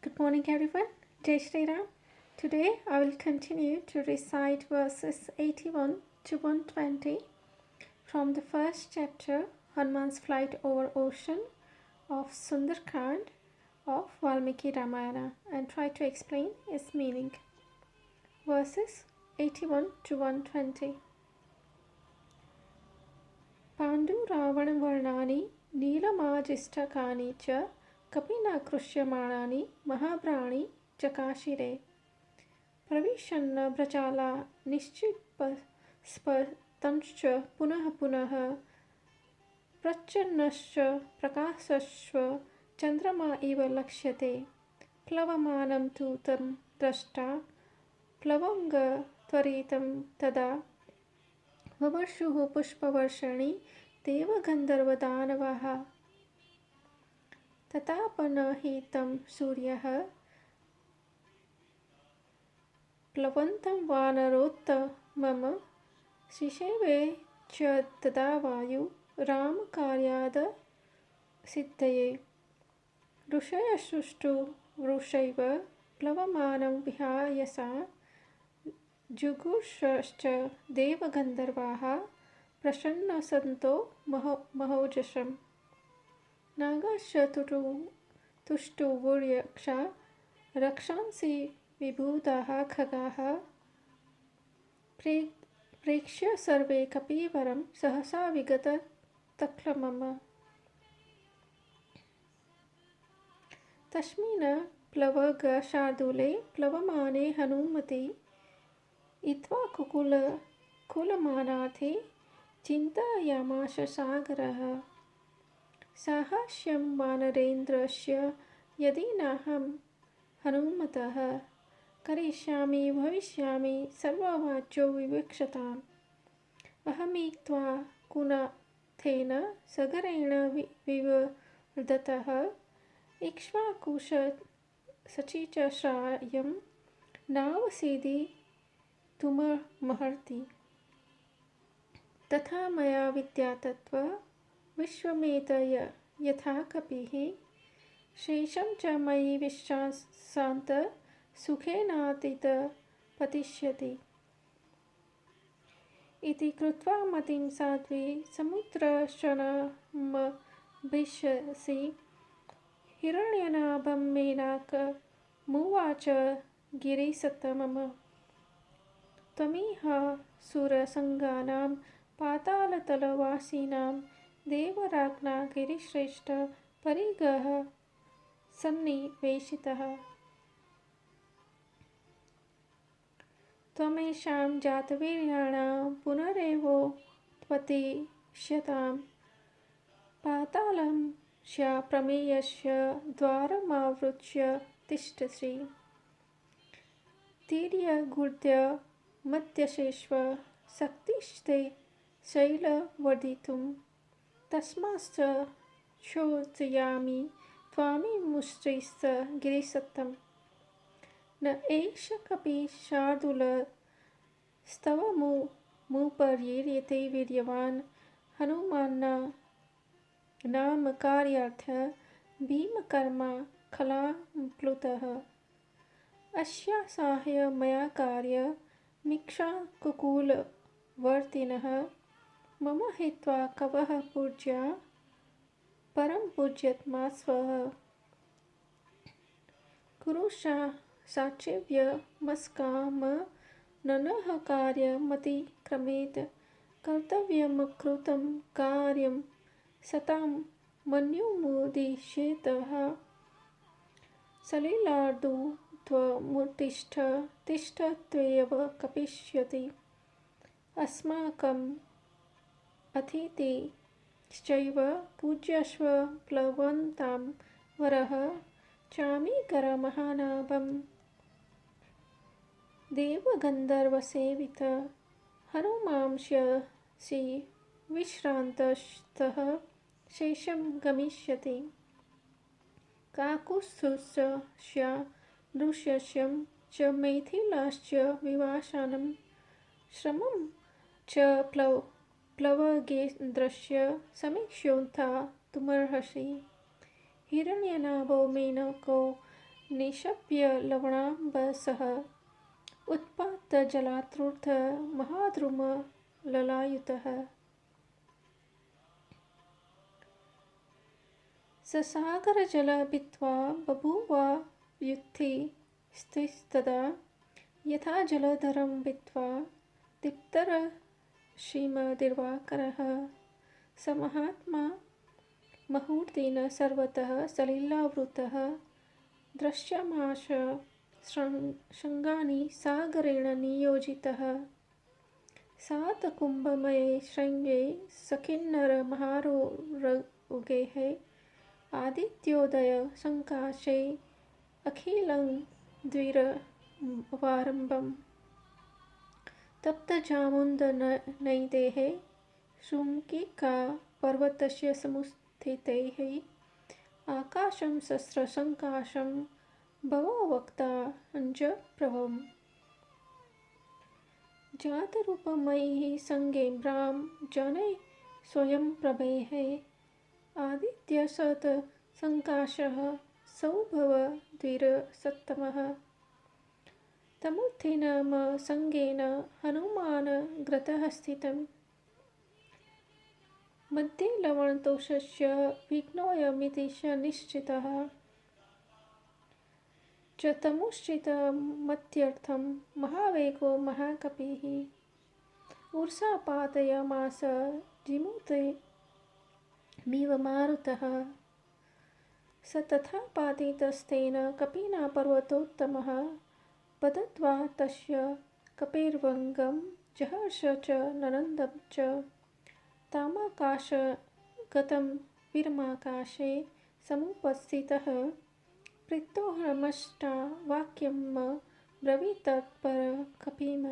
Good morning, everyone. Jai Shri Ram. Today I will continue to recite verses 81 to 120 from the first chapter, Hanuman's Flight Over Ocean of Sunderkand of Valmiki Ramayana, and try to explain its meaning. Verses 81 to 120. Pandu Ravana Varnani Neelamajistakanī ca Kapina Krushyamānāni Mahabrāni Chakashire Pravishanna Brajala Nishchipaspatamscha Punaha Punaha Prachannascha Prakasashva Chandrama Eva Lakshyate Plavamanam tu tam drashta Plavanga Tvaritam Tada Vavarshuhu Pushpavarshani Deva Gandharvadanavaha Tatapanāhitam Suryaha Plavantam Vanarottamam Sishave Cha Tadavayu Ramakaryada Siddhaye Rushayasushtu Rushaiva Plavamanam Vihayasa Jugushascha Deva Gandharvaha Prasanna Santo Mahojasham Nagasya tushtu Vuryaksha Rakshansi Vibhudaha Khagaha Prekshya Sarve Kapivaram Sahasa Vigata Taklamama Tashmina Plavaga Shardule Plavamane Hanumati Itva Kukula Kulamanathe Chinta Yamasha Sagaraha Sahashyam Vanarendrasya Yadinaham Hanumatah Karishyami Bhavishyami Sarvavacho Vivikshatam Ahamitva Kuna Thena Sagarena Vivardataha Ikshvakusha Sachicha Shrayam Navasidi Tumar Maharti Tatha Maya Vidyatattva Vishwameta Yatha Kapihi Shesham Cha Mayi Vishasanta Sukhenatita Patishyati Iti Krutva Matim Sadvi Samudra Shana Bhishasi Hiranyanabam Menaka Muvacha Girisatamama Tamiha Sura Sanganam Patala Talavasinam Devaragna Girishreshta Parigaha Sanni Veshitaha Tvamesham Jataviryana Punarevo Tvati Shyatam Patalam Shya Prameyasya Dvaramavruchya Tishtasi Tirya Gurdya Madhyasheshva Saktishte Shaila Varditum Tasmascha Chodayami Tvami Mustrista Girisatam Na Esha Kapi Shardula Stava Muparyete Vidyavan Hanumana Nama Karyartha Bhima Karma Khala Plutaha Ashya Sahya Maya Karya Miksha Kukula Vartinaha Mama Hitva Kavaha Pujya Param Pujyatma Svaha Kurusha Sachivya Maskama Nanaha Karya Mati Kramet Kartavyam Krutam Karyam Satam Manyumudi Shetaha Salilardu Tva Murtishta Tishta Tveva Kapishyati Asmakam Athiti Shaiva Pujyashva Plavantam Varaha Chami Kara Mahanabam Deva Gandharva Sevita Hanumamshya Si Vishrantashtaha Shesham Gamishyati Kakusthusya Shya Drushyasyam Cha Methilascha Vivashanam Shramam Cha Plavagendrasya Samikshyontha Tumarhashi Hiranyanabo Menako निशप्य लवणाम्बसः उत्पातजलातृर्ध महाद्रुमललायुतः ससागरजलभित्वा बभूवायुत्थिस्तदा यथा जलधरं भित्वा दीप्तरश्मिदिवाकरः स महात्मा मुहूर्तेन सर्वतः सलिलावृतः दृश्यमाश शृङ्गानि सागरेण नियोजितः सातकुम्भमये शृङ्गे सखिन्नरमहारोगेः आदित्योदय सङ्काशे अखिलं द्विरवारम्भम् तप्तजामुन्दनैदेः शृङ्गिका पर्वतस्य समुत्थितैः आकाशं सहस्रसङ्काशं भववक्ताञ्जप्रभम् जातरूपमयैः सङ्गेभ्रां जनै स्वयंप्रभैः आदित्यशतसङ्काशः सौभवद्विरसत्तमः तमूर्तेन सङ्गेन हनुमान् ग्रतः स्थितम् मध्ये लवणदोषस्य विघ्नोऽयमिति च निश्चितः च तमुश्चितमत्यर्थं महावेगो महाकपिः ऊर्सा पातयामास जिमूतमिव मारुतः स तथा पातितस्तेन कपिना पर्वतोत्तमः पतत्वा तस्य कपेर्वङ्गं जहर्ष च नरन्दं च तामाकाशगतं वीरमाकाशे समुपस्थितः प्रीतोऽहमष्टावाक्यं ब्रवीत्तत्परकपिं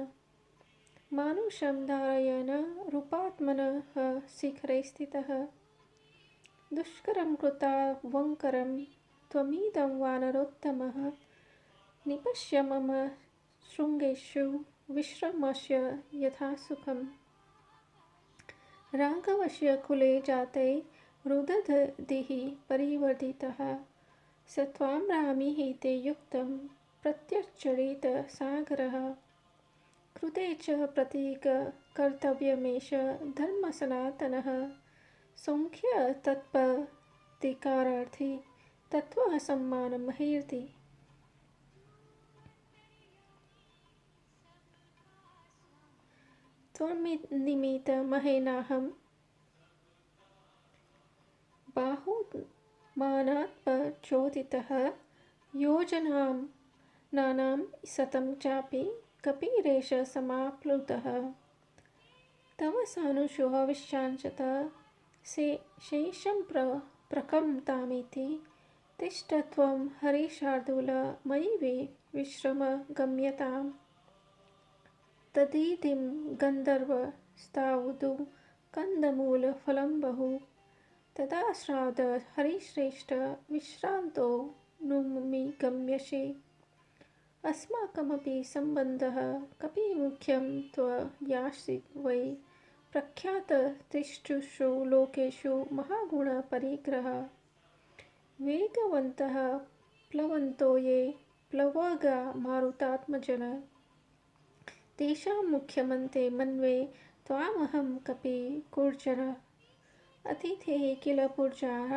मानुषं धारयन् रूपात्मनः शिखरे स्थितः दुष्करं कृतावङ्करं त्वमिदं वानरोत्तमः निपश्य मम शृङ्गेषु विश्रमस्य यथा सुखम् राघवस्य कुले जाते रुदधिः परिवर्धितः स त्वां रामीहिते युक्तं प्रत्यर्चरित सागरः कृते च प्रतीकर्तव्यमेष धर्मसनातनः सौख्य तत्पतिकारार्थी तत्त्वः सम्मानमहीर्ति त्वन्निमित्तमहेनाहं बाहुमानात्प्रचोदितः योजनां नानां शतं चापि कपिरेष समाप्लुतः तव सानुषो विश्वाञ्चत शेषं प्रकम्तामिति तिष्ठ त्वं हरिशार्दूल मयि विश्रम गम्यताम् तदीदिं गन्धर्वस्तावुदु कन्दमूलफलं बहु तदाश्राद हरिश्रेष्ठ विश्रान्तो नुमि गम्यसे अस्माकमपि सम्बन्धः कपिमुख्यं त्वयासि वै प्रख्याततिष्ठुषु लोकेषु महागुणपरिग्रह वेगवन्तः प्लवन्तो ये प्लवगा मारुतात्मजन तेषां मुख्यमन्ते मन्वे त्वामहं कपि कूर्जर अतिथेः किल पुर्जाः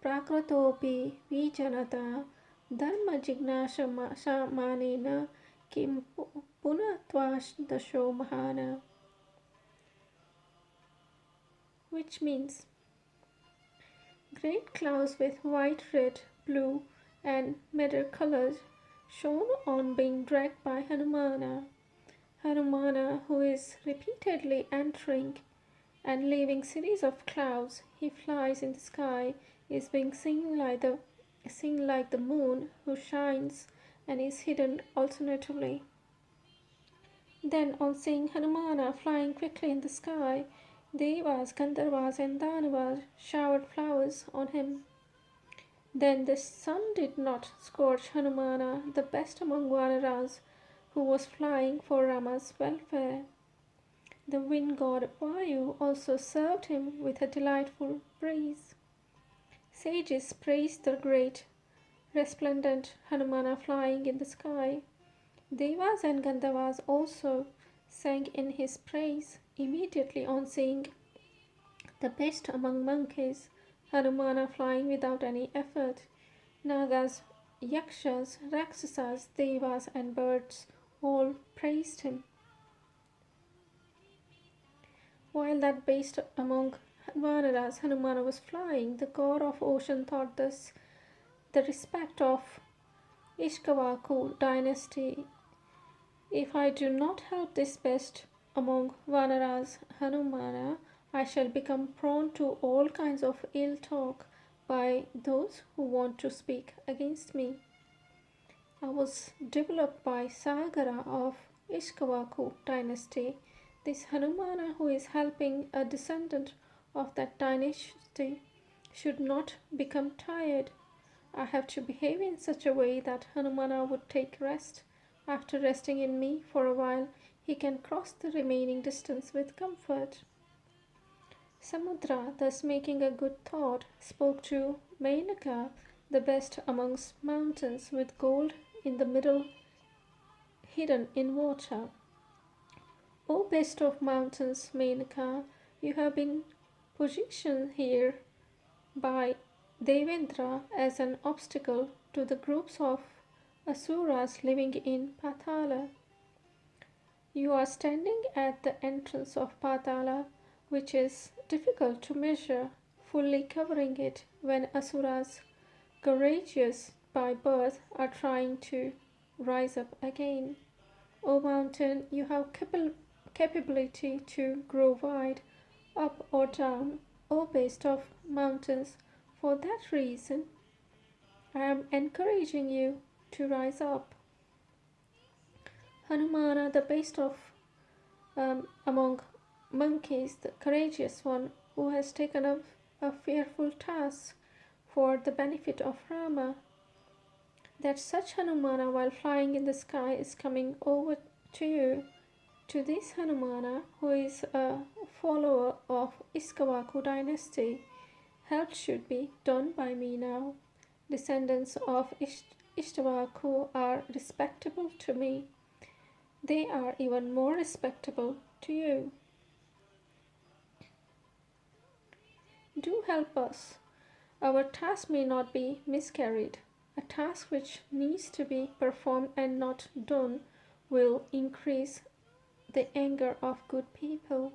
प्राकृतोऽपि विजनता धर्मजिज्ञासमानेन किं पुनः त्वादशो महान् which means great clouds with white, red, blue and madder colors shone on being dragged by Hanumana, who is repeatedly entering and leaving series of clouds. He flies in the sky, is being seen like the moon, who shines and is hidden alternatively. Then, on seeing Hanumana flying quickly in the sky, Devas, Gandharvas and Danavas showered flowers on him. Then the sun did not scorch Hanumana, the best among Vanaras, who was flying for Rama's welfare. The wind god Vayu also served him with a delightful breeze. Sages praised the great resplendent Hanumana flying in the sky. Devas and Gandharvas also sang in his praise immediately on seeing the best among monkeys, Hanumana flying without any effort. Nagas, Yakshas, Rakshasas, Devas, and birds all praised him. While that best among Vanaras, Hanumana was flying, the god of ocean thought this the respect of Ishkavaku dynasty. If I do not help this best among Vanaras, Hanumana, I shall become prone to all kinds of ill talk by those who want to speak against me. I was developed by Sagara of Ishkavaku dynasty. This Hanumana, who is helping a descendant of that dynasty, should not become tired. I have to behave in such a way that Hanumana would take rest. After resting in me for a while, he can cross the remaining distance with comfort. Samudra, thus making a good thought, spoke to Menaka, the best amongst mountains, with gold in the middle hidden in water. O best of mountains, Menaka, you have been positioned here by Devendra as an obstacle to the groups of asuras living in Patala. You are standing at the entrance of Patala, which is difficult to measure, fully covering it when asuras, courageous by birth, are trying to rise up again. O mountain, you have capability to grow wide, up or down, O best of mountains. For that reason, I am encouraging you to rise up. Hanumana, the best of among monkeys, the courageous one, who has taken up a fearful task for the benefit of Rama, that such Hanumana, while flying in the sky, is coming over to you. To this Hanumana, who is a follower of Iskavaku dynasty, help should be done by me now. Descendants of Ishtavaku are respectable to me. They are even more respectable to you. Do help us. Our task may not be miscarried. A task which needs to be performed and not done will increase the anger of good people.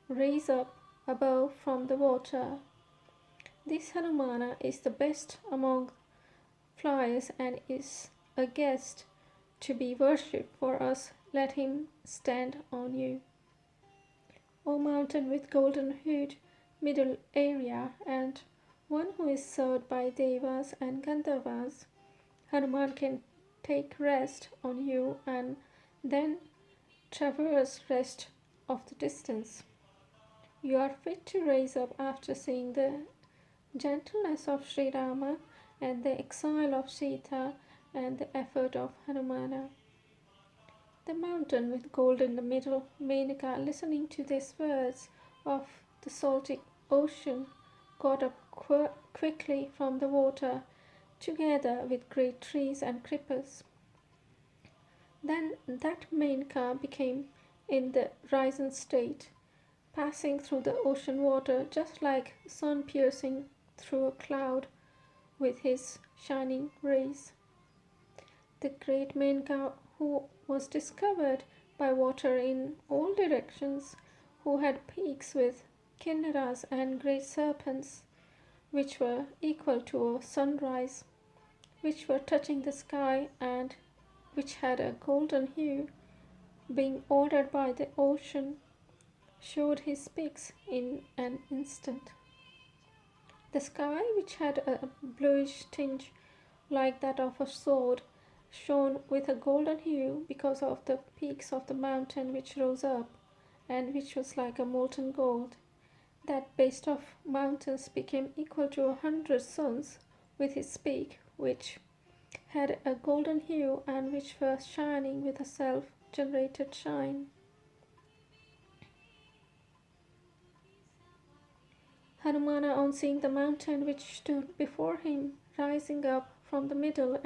Raise up above from the water. This Hanumana is the best among flyers and is a guest to be worshipped for us. Let him stand on you. O mountain with golden hood, middle area, and one who is served by Devas and Gandharvas, Hanuman can take rest on you and then traverse rest of the distance. You are fit to rise up after seeing the gentleness of Sri Rama and the exile of Sita and the effort of Hanumana. The mountain with gold in the middle, Menaka, listening to these words of the salty ocean, got up quickly from the water, together with great trees and creepers. Then that Menaka became in the risen state, passing through the ocean water just like sun piercing through a cloud with his shining rays. The great Menaka, who was discovered by water in all directions, who had peaks with kinnaras and great serpents, which were equal to a sunrise, which were touching the sky and which had a golden hue, being ordered by the ocean, showed his peaks in an instant. The sky, which had a bluish tinge like that of a sword, shone with a golden hue because of the peaks of the mountain which rose up, and which was like a molten gold. That base of mountains became equal to 100 suns with his peak, which had a golden hue and which was shining with a self-generated shine. Hanumana, on seeing the mountain which stood before him, rising up from the middle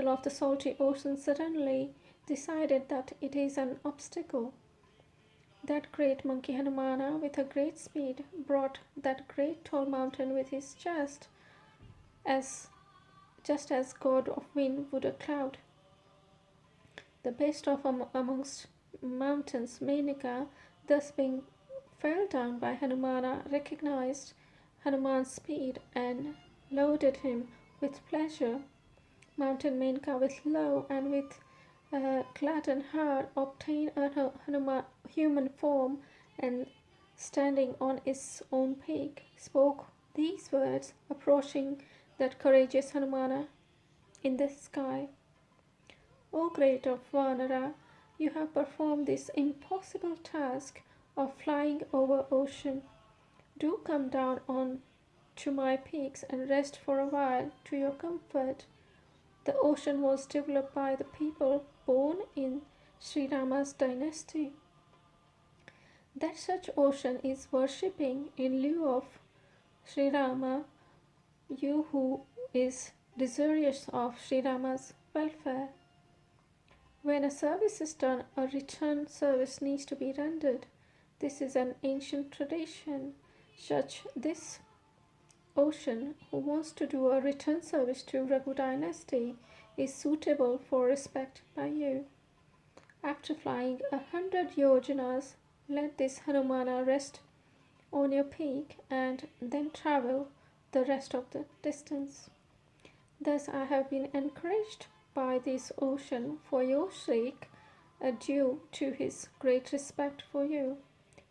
of the salty ocean suddenly decided that it is an obstacle. That great monkey Hanumana, with a great speed, brought that great tall mountain with his chest, just as god of wind would a cloud. The best of amongst mountains, Menika, thus being fell down by Hanumana, recognized Hanuman's speed and loaded him with pleasure. Mountain Menika, with love and with gladdened heart, obtained a human form, and standing on its own peak, spoke these words, approaching that courageous Hanumana in the sky. O great of Vanara, you have performed this impossible task of flying over ocean. Do come down on to my peaks and rest for a while to your comfort. The ocean was developed by the people born in Sri Rama's dynasty. That such ocean is worshipping in lieu of Sri Rama, you who is desirous of Sri Rama's welfare. When a service is done, a return service needs to be rendered. This is an ancient tradition. Such this ocean, who wants to do a return service to Raghu dynasty, is suitable for respect by you. After flying 100 yojanas, let this Hanumana rest on your peak and then travel the rest of the distance. Thus I have been encouraged by this ocean for your sake, due to his great respect for you.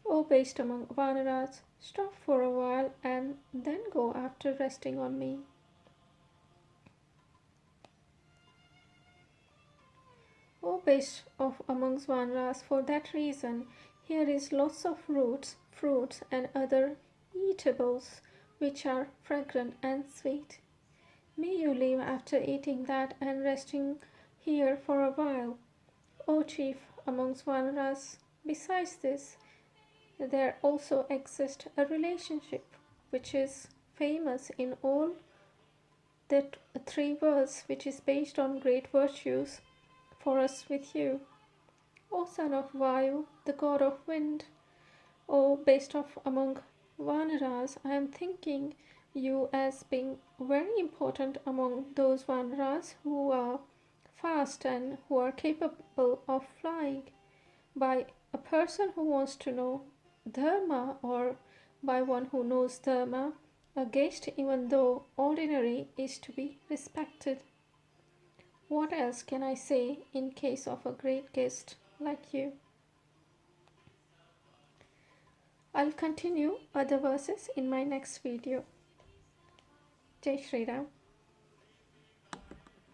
O based among Vanaras, stop for a while and then go after resting on me. O best of amongst Vanaras, for that reason, here is lots of roots, fruits, and other eatables which are fragrant and sweet. May you live after eating that and resting here for a while, O chief amongst Vanaras. Besides this, there also exists a relationship which is famous in all the three worlds, which is based on great virtues for us with you. O son of Vayu, the god of wind, O best of among Vanaras, I am thinking you as being very important among those Vanaras who are fast and who are capable of flying, by a person who wants to know Dharma, or by one who knows Dharma. A guest, even though ordinary, is to be respected. What else can I say in case of a great guest like you? I'll continue other verses in my next video. Jai Shri Ram.